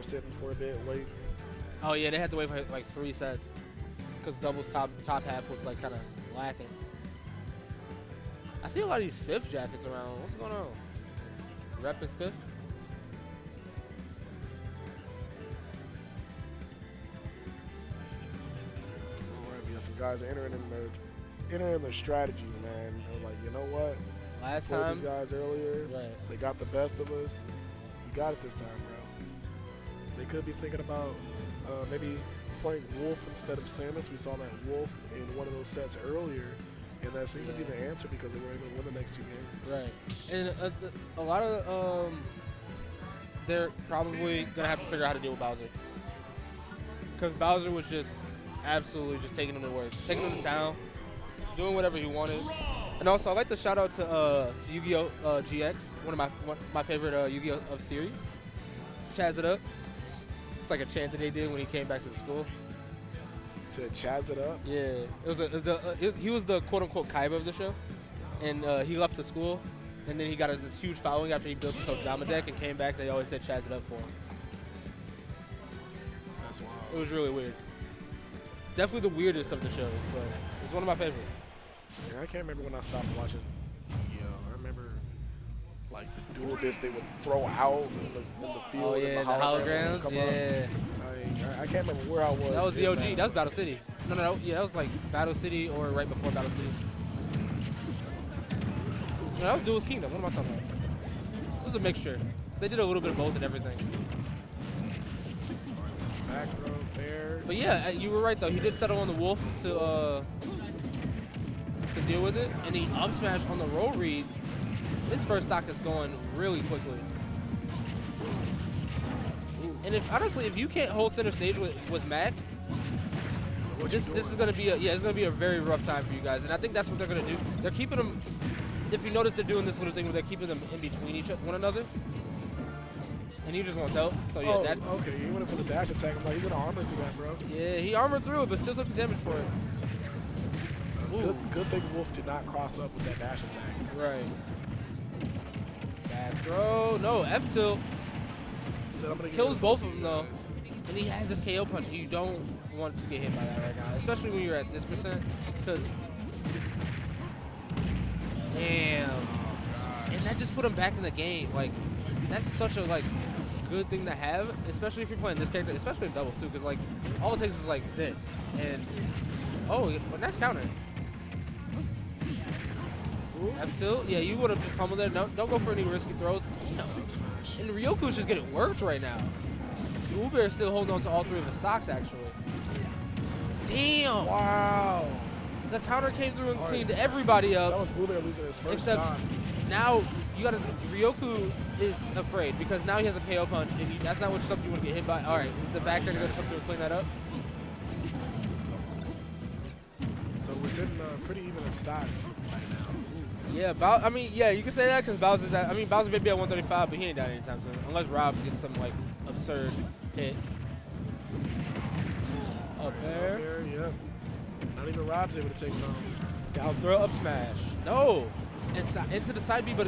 sitting for a bit, waiting. Oh yeah, they had to wait for like 3 sets because doubles top half was like kind of lacking. I see a lot of these Spiff jackets around. What's going on? Rep and Spiff? Alright, we got some guys entering their strategies, man. They're like, you know what? Last Played time, these guys earlier. right? They got the best of us. We got it this time, bro. They could be thinking about maybe playing Wolf instead of Samus. We saw that Wolf in one of those sets earlier, and that seemed to be the answer because they were able to win the next 2 games. Right. And a lot of they're probably gonna have to figure out how to deal with Bowser because Bowser was just absolutely just taking them to work, taking them to town, doing whatever he wanted. And also, I'd like to shout out to Yu-Gi-Oh! GX, one of my favorite Yu-Gi-Oh! Of series. Chaz it up. It's like a chant that they did when he came back to the school. To Chaz it up? Yeah, it was he was the quote-unquote Kaiba of the show, and he left the school, and then he got this huge following after he built himself Jama deck and came back. They always said Chaz it up for him. That's wild. It was really weird. Definitely the weirdest of the shows, but it's one of my favorites. Yeah, I can't remember when I stopped watching. Yeah, I remember like the dual disc they would throw out in the field. Oh yeah, the holograms. Yeah. I can't remember where I was. That was the OG. That was Battle City. No. Yeah, that was like Battle City or right before Battle City. No, that was Duel's Kingdom. What am I talking about? It was a mixture. They did a little bit of both and everything. Back throw, fair. But yeah, you were right though. He did settle on the Wolf to deal with it, and he up smash on the roll read. His first stock is going really quickly. And honestly, if you can't hold center stage with Mac, this is gonna be a very rough time for you guys. And I think that's what they're gonna do. They're keeping them. If you notice, they're doing this little thing where they're keeping them in between one another. And he just wants help. So yeah, that. Okay, he went for the dash attack. I'm like, he's gonna armor through that, bro. Yeah, he armored through it, but still took the damage for it. Good thing Wolf did not cross up with that dash attack. Right. Back throw. No, F tilt. So Kills both of them though. And he has this KO punch. You don't want to get hit by that right now, especially when you're at this percent. Because damn. And that just put him back in the game. Like, that's such a good thing to have, especially if you're playing this character, especially in doubles too, because like all it takes is like this. And but nice counter. F tilt, yeah, you would have just pummeled there. Don't go for any risky throws. Damn. And Ryoku's just getting worked right now. BooBear still holding on to all 3 of his stocks actually. Damn. Wow. The counter came through and cleaned everybody up. That was BooBear losing his first Except stock. now Ryoku is afraid because now he has a KO punch and that's not something you want to get hit by. All right, the back air going to come through and clean that up. So we're sitting pretty even in stocks right now. Yeah, you can say that because Bowser's Bowser may be at 135, but he ain't down anytime soon. Unless Rob gets some absurd hit. Up there. Yep. Not even Rob's able to take him on. Down throw, up smash. No. Into the side B, but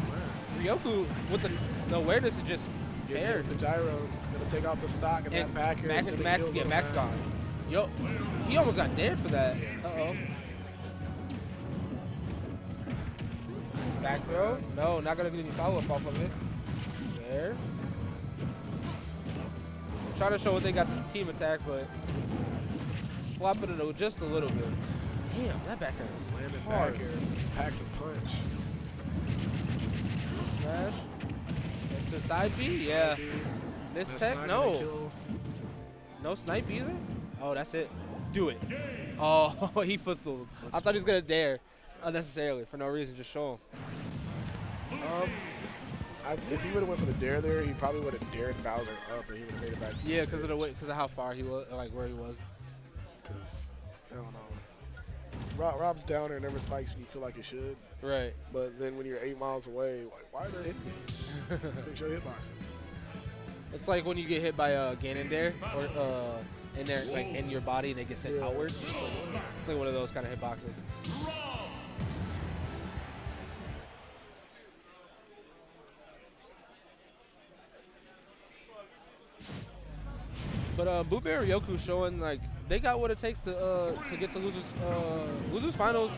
Ryoku with the awareness is just fair. The gyro is going to take out the stock and that back air. Max gone. Yo, he almost got dared for that. Uh-oh. Back throw. No, not going to get any follow-up off of it. There. Trying to show what they got the team attack, but flopping it just a little bit. Damn, that back air is landing hard. Back air. Just packs a punch. Smash. Into side B? Yeah. Miss tech? No. No snipe either? Oh, that's it. Do it. Oh, he footstooled him. I thought he was going to dare unnecessarily for no reason. Just show him. If he would have went for the dare there, he probably would have dared Bowser up and he would have made it back to yeah, because of how far he was, where he was. Because, I don't know. Rob's down there never spikes when you feel like it should. Right. But then when you're 8 miles away, like, why are they hitting me? Fix your hitboxes. It's like when you get hit by a Ganondorf or in there, in your body, and they get sent outwards. It's like one of those kind of hitboxes. But BooBear and Ryoku showing like they got what it takes to get to losers finals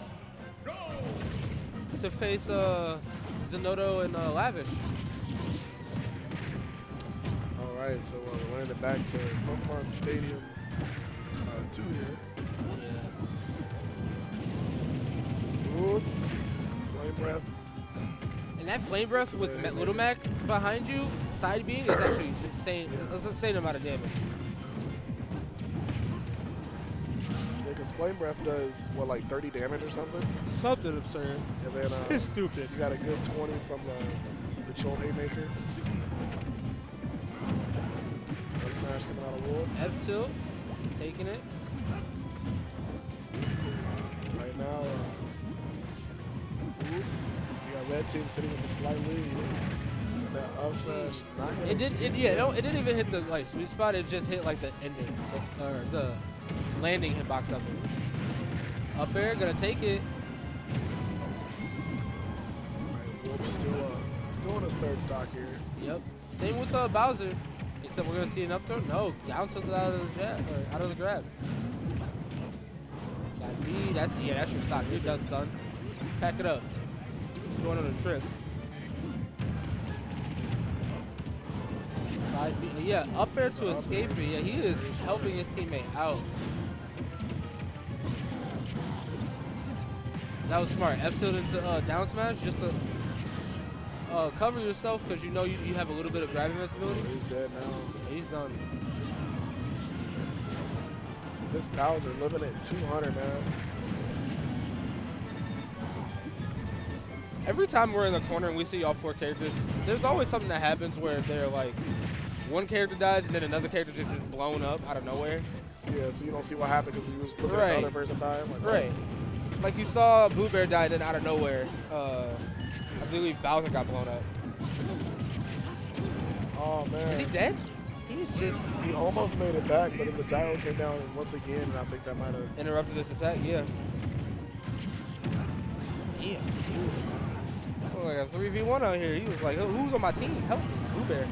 to face Zenodo and Lavish. All right, so we're landing back to Pokemon Stadium 2 here. Yeah. Ooh, Flame Breath. And that Flame Breath with Little Mac behind you, side being, is actually insane. It's an insane amount of damage. Yeah, because Flame Breath does, what, like 30 damage or something? Something absurd. And then It's stupid. you got a good 20 from the Chill Haymaker. One smash coming out of Wolf. F2, taking it. Right now, you got red team sitting with a slight lead. That up smash, not gonna It didn't even hit the like sweet spot. It just hit like the ending or the landing hitbox of it. Up air, gonna take it. Alright, Wolf still in his third stock here. Yep. Same with Bowser, except we're gonna see an up throw. No, down to the out of the jab or out of the grab. Side B. That's your stock. You're done, son. Pack it up. Going on a trip. Side B. Yeah, up air to escape it. Yeah, he is helping his teammate out. That was smart. F tilt into down smash just to cover yourself because you know you have a little bit of grab invincibility. He's dead now. He's done. This Bowser living at 200, man. Every time we're in the corner and we see all 4 characters, there's always something that happens where they're like, one character dies and then another character just is blown up out of nowhere. Yeah, so you don't see what happened because he was looking at the other person dying. Like, Right. Like you saw BooBear die and then out of nowhere, I believe Bowser got blown up. Oh, man. Is he dead? He's just He almost made it back, but then the gyro came down once again, and I think that might have... interrupted his attack, yeah. Damn. Oh, like a 3v1 out here. He was like, who's on my team? Help me, BooBear.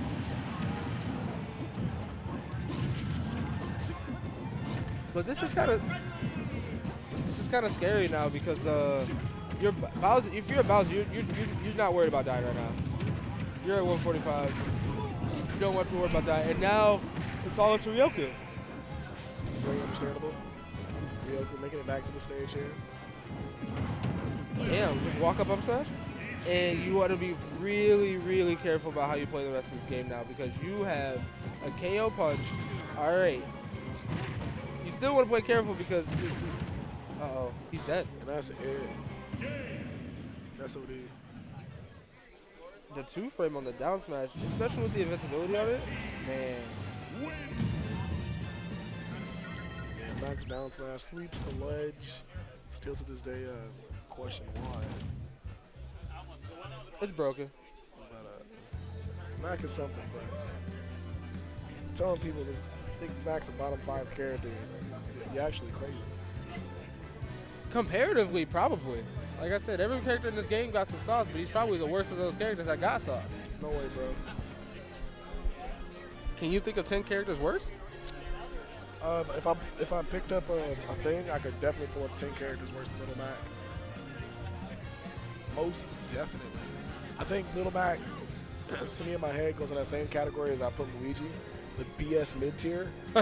But this is kind of scary now because you're Bowser. If you're a Bowser, you're not worried about dying right now. You're at 145. You don't have to worry about dying. And now it's all up to Ryoku. Very understandable. Ryoku making it back to the stage here. Damn, just walk up smash. And you want to be really, really careful about how you play the rest of this game now because you have a KO punch. All right. You still want to play careful because this is... Uh-oh, he's dead. And that's it. That's what he... The 2-frame on the down smash, especially with the invincibility on it, man. Yeah, Max down smash sweeps the ledge. Still to this day, question why. It's broken. But Mac is something, but telling people to think Mac's a bottom 5 character, you're actually crazy. Comparatively, probably. Like I said, every character in this game got some sauce, but he's probably the worst of those characters that got sauce. No way, bro. Can you think of 10 characters worse? If I picked up a thing, I could definitely pull up 10 characters worse than Little Mac. Most definitely. I think Little Mac, to me in my head, goes in that same category as I put Luigi, the BS mid-tier. I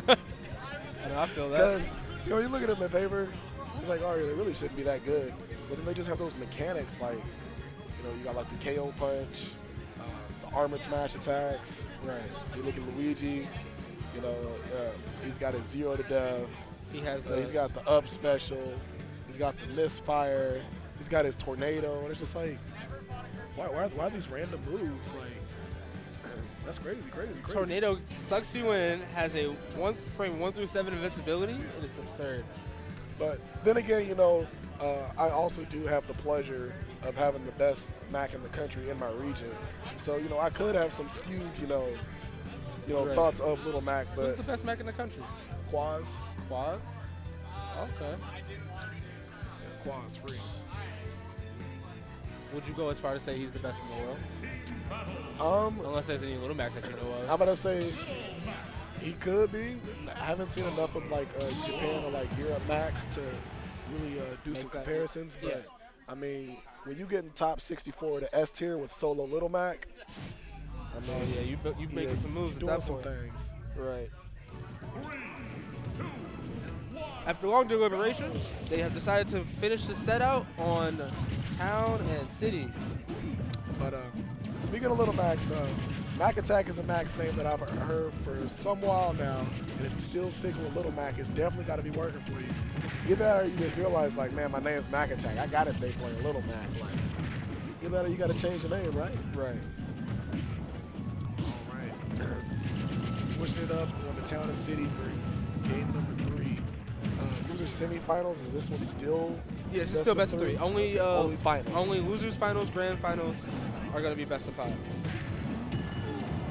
know, I feel that. Because, you know, you look at him in paper, it's like, oh, they really shouldn't be that good. But then they just have those mechanics, like, you know, you got like the KO punch, the armored smash attacks. Right. You look at Luigi, you know, he's got his 0 to death. He has He's got the up special. He's got the misfire. He's got his tornado. And it's just like, why these random moves? Like, that's crazy. Tornado sucks you in, has a frame 1 through 7 invincibility, and it's absurd. But then again, you know, I also do have the pleasure of having the best Mac in the country in my region. So, you know, I could have some skewed, Right. thoughts of Little Mac, but Who's the best Mac in the country? Quaz. Quaz? Okay. Yeah, Quaz free. Would you go as far to say he's the best in the world? Unless there's any Little Macs that you know of. I'm gonna say He could be. I haven't seen enough of like Japan or like Europe Max to really do some comparisons. But yeah. I mean, when you get in top 64 to S tier with Solo Little Mac, I mean, Oh yeah, you making some moves at doing that some point. things. Right. After long deliberation, they have decided to finish the set out on Town and City. But speaking of Little Max, Mac Attack is a Max name that I've heard for some while now. And if you're still sticking with Little Mac, it's definitely got to be working for you. Either that or you just realize, like, man, my name's Mac Attack. I got to stay playing Little Mac. Like, either that or you got to change the name, right? Right. All right. Switching it up on the Town and City for game number 3. Loser semifinals, is this one still? Yeah, it's still best of 3. Only finals. Only losers finals, grand finals are going to be best of 5.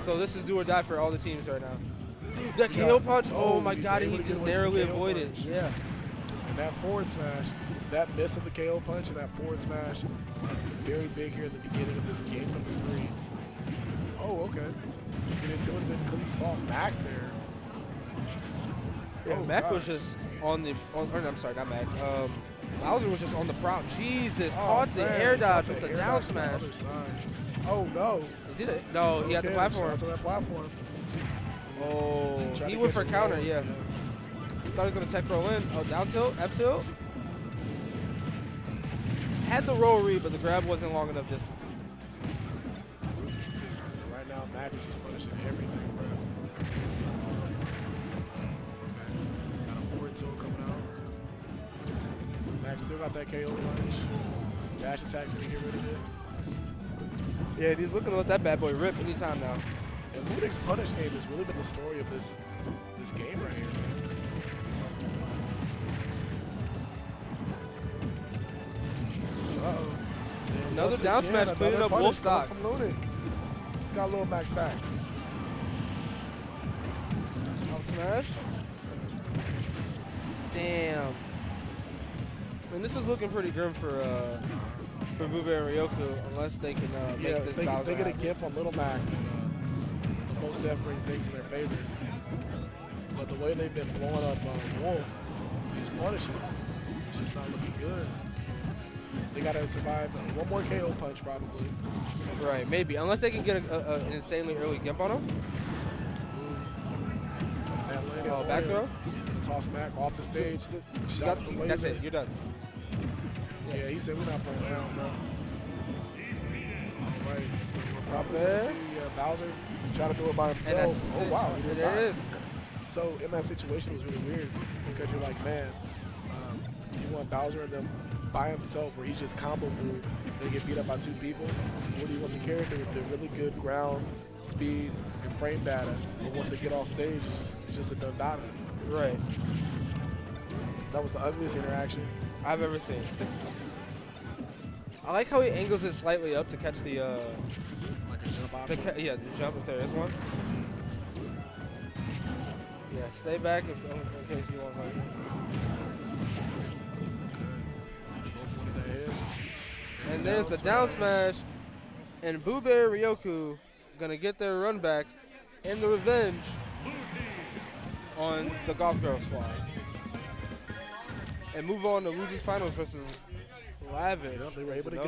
So this is do or die for all the teams right now. That KO punch, oh my god, he just narrowly avoided. Yeah. And that forward smash, that miss of the KO punch and that forward smash, very big here in the beginning of this game number 3. Oh, okay. He didn't do anything because he saw Mac there. Yeah, Oh, Mac gosh. was just on the, I'm sorry, not Mac. Bowser was just on the prowl. Jesus, caught the man, air caught dodge the with the air down dodge on the smash. other side. Oh, no. Is he the, no, he had the platform. Shout out to that platform. Oh, Tried he to went catch for him counter, low. yeah. Thought he was going to tech roll in. Oh, down tilt, F tilt. Had the roll read, but the grab wasn't long enough distance. Right now, Mac is just punishing everything, bro. Got a forward tilt coming out. Mac still got that KO punch. Dash attack's gonna get rid of it. Yeah, he's looking to let that bad boy rip anytime now. And Ludick's punish game has really been the story of this game right here, man. Uh-oh. And Another once down again, smash cleaning another up punish Wolf coming stock. from Ludick. He's got Lil Max back. Up smash. Damn. And this is looking pretty grim for BooBear and Ryoku, unless they can make this Bowser they get a happen. gift on Little Mac, and most definitely bring things in their favor. But the way they've been blowing up Wolf, these punishes, it's just not looking good. They gotta survive one more KO punch probably. Right, maybe. Unless they can get an insanely early gimp on him. That landed Oh, back throw? Toss Mac off the stage. You Shot got, with the laser. that's it, you're done. Yeah, he said we're not playing around, bro. All right, so we're probably Okay. gonna see Bowser try to do it by And himself. that's Oh it. wow, he did There not. it is. So in that situation, it was really weird because you're like, man, you want Bowser and them by himself where he's just combo food and get beat up by 2 people. What do you want the character with the really good ground, speed, and frame data? But once they get off stage, it's just a done-data. Right. That was the ugliest interaction. I've ever seen. I like how he angles it slightly up to catch the, Like a jump option. yeah, the jump if there is one. Yeah, stay back if, in case you want like. Both wanted that head. And there's the down smash, and BooBear Ryoku gonna get their run back and the revenge on the Golf Girl squad. And move on to losers finals versus Lavin. They were able to get